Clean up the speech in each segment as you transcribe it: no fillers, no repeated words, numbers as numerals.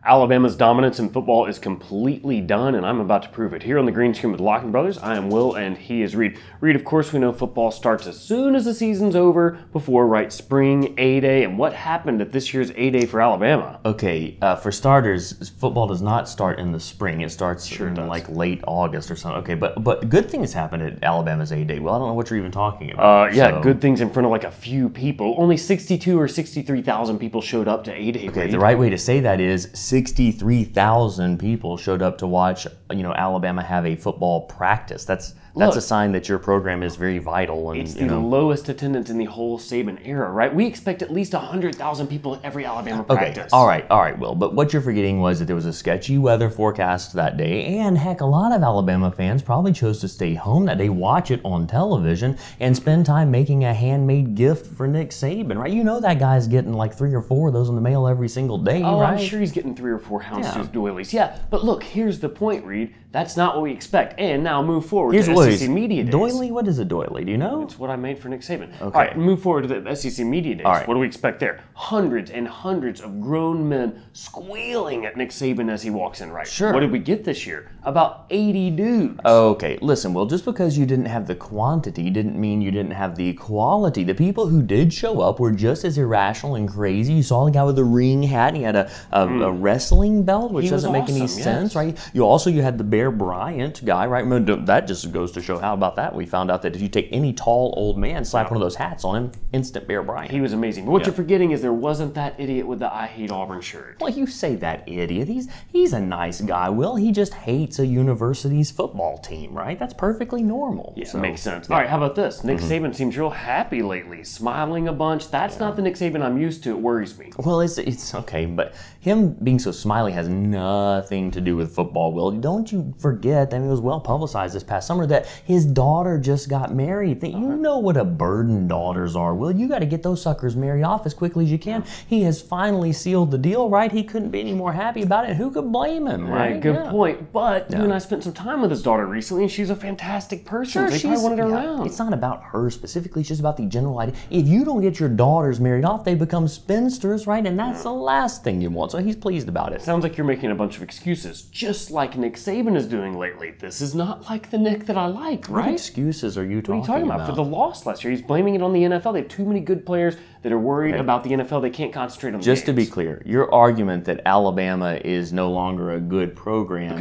Alabama's dominance in football is completely done, and I'm about to prove it. Here on the green screen with Lochamy Brothers, I am Will, and he is Reed. Reed, of course, we know football starts as soon as the season's over, before, right, spring A-Day, and what happened at this year's A-Day for Alabama? Okay, for starters, football does not start in the spring. It starts in like late August or something. Okay, but good things happened at Alabama's A-Day. Well, I don't know what you're even talking about. Good things in front of like a few people. Only 62 or 63,000 people showed up to A-Day. Okay, the right way to say that is 63,000 people showed up to watch, Alabama have a football practice. That's a sign that your program is very vital. And it's the lowest attendance in the whole Saban era, right? We expect at least 100,000 people at every Alabama practice. All right, Will. But what you're forgetting was that there was a sketchy weather forecast that day, and heck, a lot of Alabama fans probably chose to stay home that day, watch it on television, and spend time making a handmade gift for Nick Saban, right? You know that guy's getting like 3 or 4 of those in the mail every single day, right? I'm sure he's getting 3 or 4 houndstooth doilies. Yeah, but look, here's the point, Reed. That's not what we expect. And now move forward to SEC Media Days. Doily? What is a doily? Do you know? It's what I made for Nick Saban. Okay. All right, move forward to the SEC Media Days. All right. What do we expect there? Hundreds and hundreds of grown men squealing at Nick Saban as he walks in, right? Sure. What did we get this year? About 80 dudes. Okay, listen, Will, just because you didn't have the quantity didn't mean you didn't have the quality. The people who did show up were just as irrational and crazy. You saw the guy with the ring hat, and he had a wrestling belt, which doesn't make any sense, right? You had the Bear Bryant guy, right? That just goes to show, how about that? We found out that if you take any tall old man, slap one of those hats on him, instant Bear Bryant. He was amazing. But what you're forgetting is there wasn't that idiot with the I Hate Auburn shirt. Well, you say that idiot. He's a nice guy, Will. He just hates a university's football team, right? That's perfectly normal. Yeah, so, makes sense. All right, how about this? Nick Saban seems real happy lately, smiling a bunch. That's not the Nick Saban I'm used to. It worries me. Well, it's okay, but him being so smiley has nothing to do with football, Will. Don't you forget, it was well publicized this past summer that his daughter just got married. You know what a burden daughters are, Will. You got to get those suckers married off as quickly as you can. He has finally sealed the deal, right? He couldn't be any more happy about it. Who could blame him, right? Good point. But you and I spent some time with his daughter recently, and she's a fantastic person. They probably wanted her around. It's not about her specifically. It's just about the general idea. If you don't get your daughters married off, they become spinsters, right? And that's the last thing you want. So he's pleased about it. Sounds like you're making a bunch of excuses, just like Nick Saban is doing lately. This is not like the Nick that I like, right? What excuses are you talking about? What are you talking about? For the loss last year, he's blaming it on the NFL. They have too many good players that are worried about the NFL. They can't concentrate on the Just games. To be clear, your argument that Alabama is no longer a good program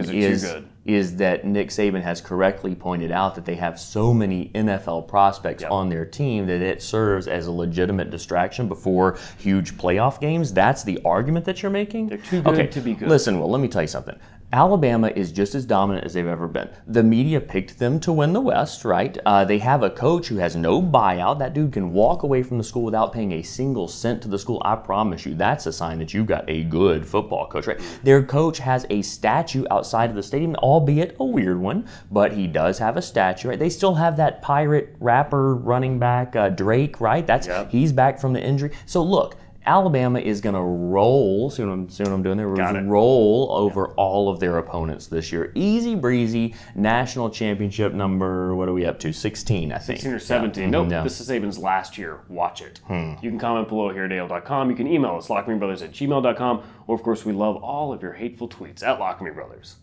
is that Nick Saban has correctly pointed out that they have so many NFL prospects on their team that it serves as a legitimate distraction before huge playoff games. That's the argument that you're making? They're too good to be good. Listen, well, let me tell you something. Alabama is just as dominant as they've ever been. The media picked them to win the West, right? They have a coach who has no buyout. That dude can walk away from the school without paying a single cent to the school. I promise you, that's a sign that you got a good football coach, right? Their coach has a statue outside of the stadium, albeit a weird one, but he does have a statue, right? They still have that pirate rapper running back, Drake, right? He's back from the injury. So look, Alabama is going to roll, see what I'm doing there? Roll over all of their opponents this year. Easy breezy, national championship number, what are we up to? 16, I think. 16 or 17. Nope, this is Saban's last year. Watch it. You can comment below here at AL.com. You can email us, LochamyBrothers@gmail.com. Or, of course, we love all of your hateful tweets at Lochamy Brothers.